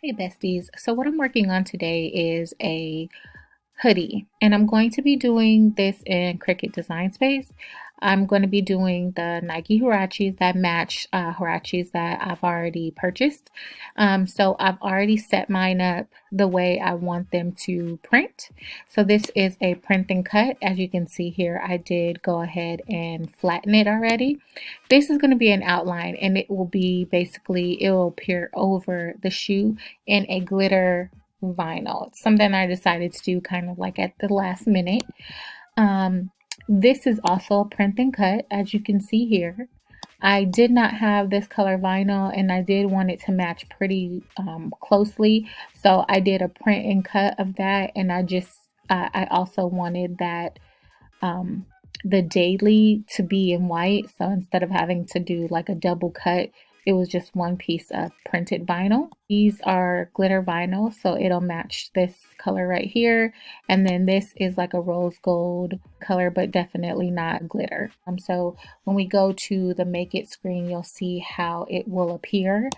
Hey besties, so what I'm working on today is a hoodie and I'm going to be doing this in Cricut Design Space. I'm going to be doing the Nike Huaraches that match Huaraches that I've already purchased. So I've already set mine up the way I want them to print. So this is a print and cut. As you can see here, I did go ahead and flatten it already. This is going to be an outline and it will be basically, it will appear over the shoe in a glitter vinyl. It's something I decided to do kind of like at the last minute. Um, this is also a print and cut, as you can see here. I did not have this color vinyl and I did want it to match pretty closely. So I did a print and cut of that, and I also wanted that um, the daily to be in white. So instead of having to do like a double cut, it was just one piece of printed vinyl. These are glitter vinyl, so it'll match this color right here. And then this is like a rose gold color, but definitely not glitter. So when we go to the Make It screen, you'll see how it will appear.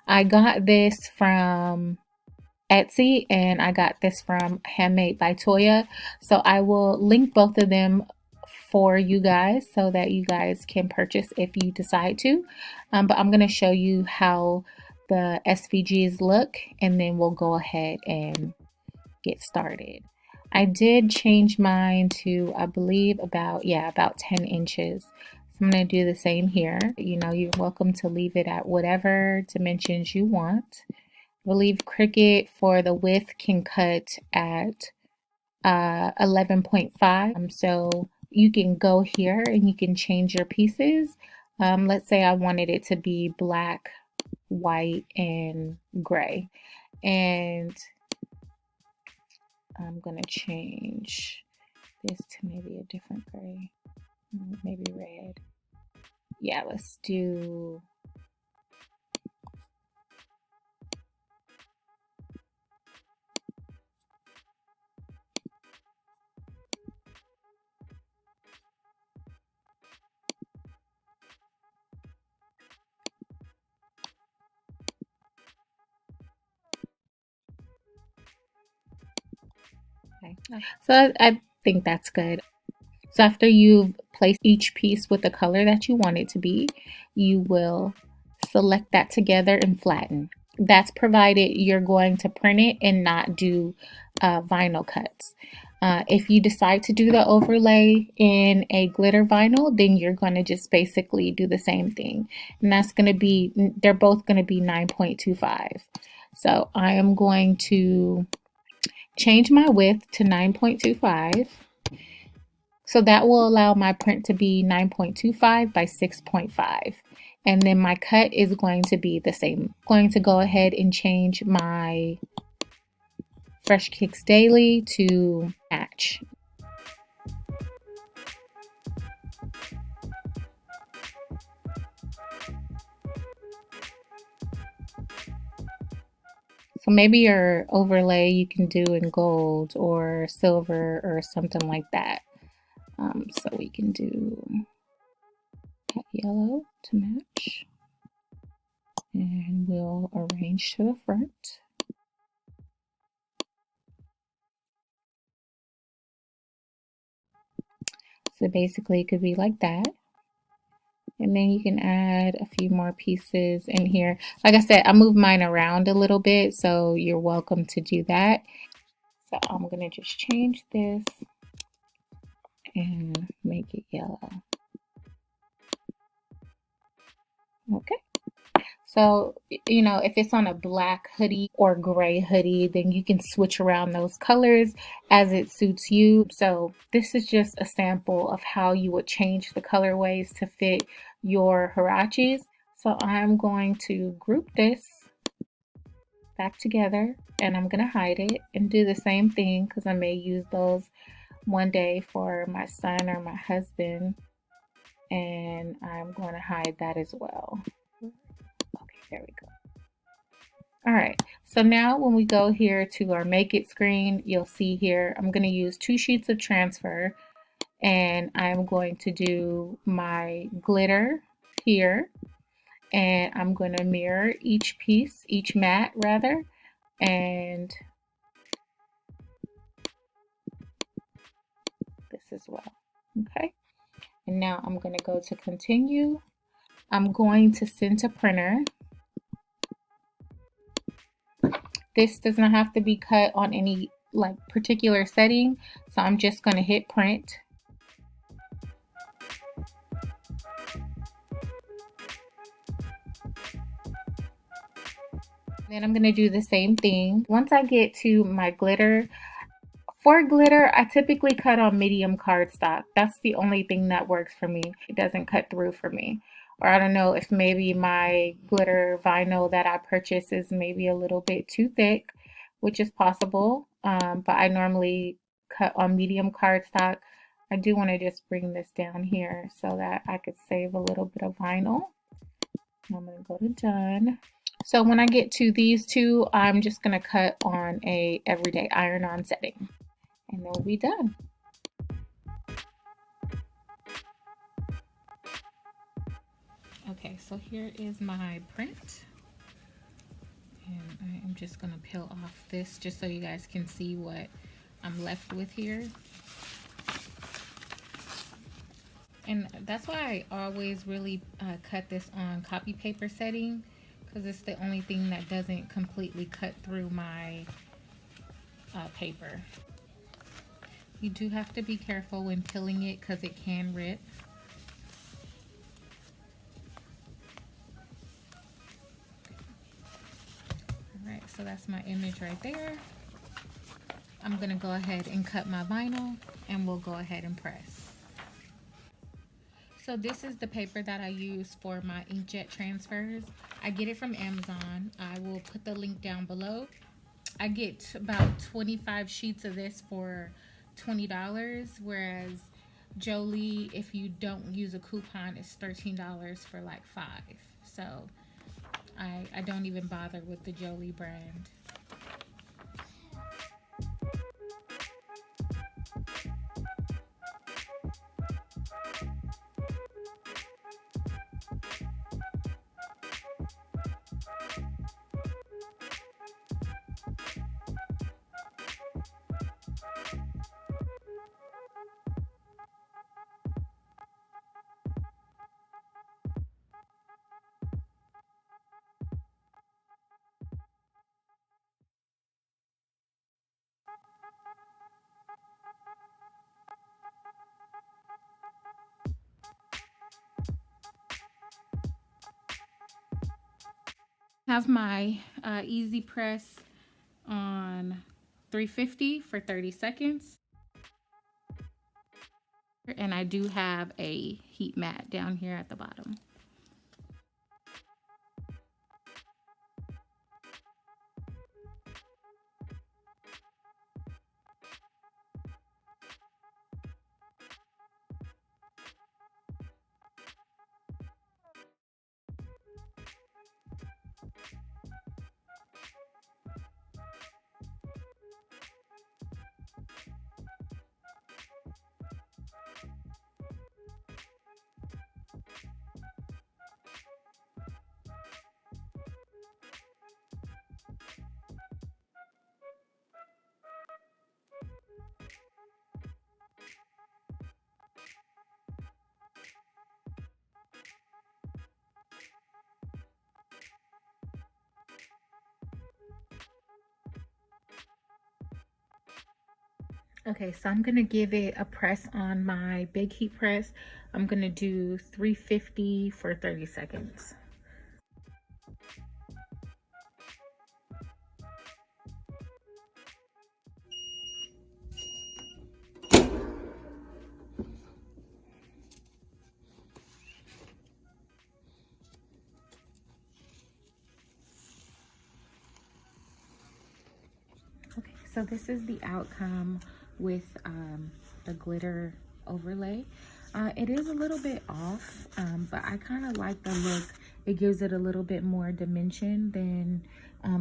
I got this from Etsy and I got this from Handmade by Toya. So I will link both of them for you guys so that you guys can purchase if you decide to. But I'm going to show you how the SVGs look and then we'll go ahead and get started. I did change mine to, I believe, about 10 inches. So I'm going to do the same here. You know, you're welcome to leave it at whatever dimensions you want. I believe Cricut for the width can cut at 11.5. So you can go here and you can change your pieces. Let's say I wanted it to be black, white, and gray. And I'm going to change this to maybe a different gray, maybe red. Yeah, let's do... Okay. So I think that's good. So after you've placed each piece with the color that you want it to be, you will select that together and flatten. That's provided you're going to print it and not do vinyl cuts. If you decide to do the overlay in a glitter vinyl, then you're going to just basically do the same thing. And that's going to be, they're both going to be 9.25. So I am going to change my width to 9.25. So that will allow my print to be 9.25 by 6.5. And then my cut is going to be the same. I'm going to go ahead and change my Fresh Kicks Daily to match. So maybe your overlay you can do in gold or silver or something like that. So we can do yellow to match. And we'll arrange to the front. So basically it could be like that. And then you can add a few more pieces in here. Like I said, I moved mine around a little bit, so you're welcome to do that. So I'm going to just change this and make it yellow. Okay. So, you know, if it's on a black hoodie or gray hoodie, then you can switch around those colors as it suits you. So this is just a sample of how you would change the colorways to fit your huaraches. So I'm going to group this back together and I'm going to hide it and do the same thing because I may use those one day for my son or my husband, and I'm going to hide that as well. Okay, there we go. All right, so now when we go here to our Make It screen, you'll see here I'm going to use 2 sheets of transfer, and I'm going to do my glitter here, and I'm going to mirror each piece, each mat rather, and this as well. Okay, and now I'm going to go to continue. I'm going to send to printer. This does not have to be cut on any like particular setting, so I'm just going to hit print. Then I'm going to do the same thing. Once I get to my glitter, for glitter, I typically cut on medium cardstock. That's the only thing that works for me. It doesn't cut through for me. Or I don't know if maybe my glitter vinyl that I purchase is maybe a little bit too thick, which is possible. But I normally cut on medium cardstock. I do want to just bring this down here so that I could save a little bit of vinyl. I'm going to go to done. So when I get to these two, I'm just going to cut on a everyday iron-on setting, and then we'll be done. Okay, so here is my print, and I am just going to peel off this just so you guys can see what I'm left with here. And that's why I always really cut this on copy paper setting, because it's the only thing that doesn't completely cut through my paper. You do have to be careful when peeling it because it can rip. Alright, so that's my image right there. I'm going to go ahead and cut my vinyl, and we'll go ahead and press. So this is the paper that I use for my inkjet transfers. I get it from Amazon. I will put the link down below. I get about 25 sheets of this for $20, whereas Jolie, if you don't use a coupon, is $13 for like 5. So I don't even bother with the Jolie brand. Have my easy press on 350 for 30 seconds. And I do have a heat mat down here at the bottom. Okay, so I'm gonna give it a press on my big heat press. I'm gonna do 350 for 30 seconds. Okay, so this is the outcome with the glitter overlay. It is a little bit off, but I kind of like the look. It gives it a little bit more dimension than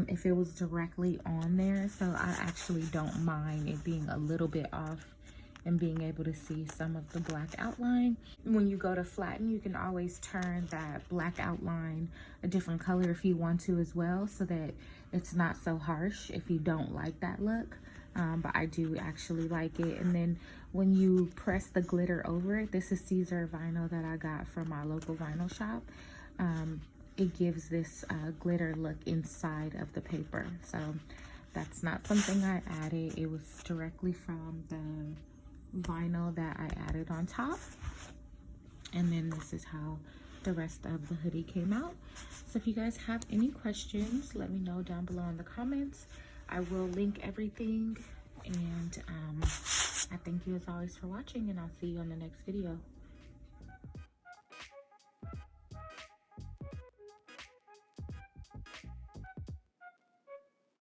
if it was directly on there. So I actually don't mind it being a little bit off and being able to see some of the black outline. When you go to flatten, you can always turn that black outline a different color if you want to as well, so that it's not so harsh if you don't like that look. But I do actually like it. And then when you press the glitter over it, this is Siser vinyl that I got from my local vinyl shop. It gives this glitter look inside of the paper. So that's not something I added. It was directly from the vinyl that I added on top. And then this is how the rest of the hoodie came out. So if you guys have any questions, let me know down below in the comments. I will link everything, and I thank you as always for watching, and I'll see you on the next video.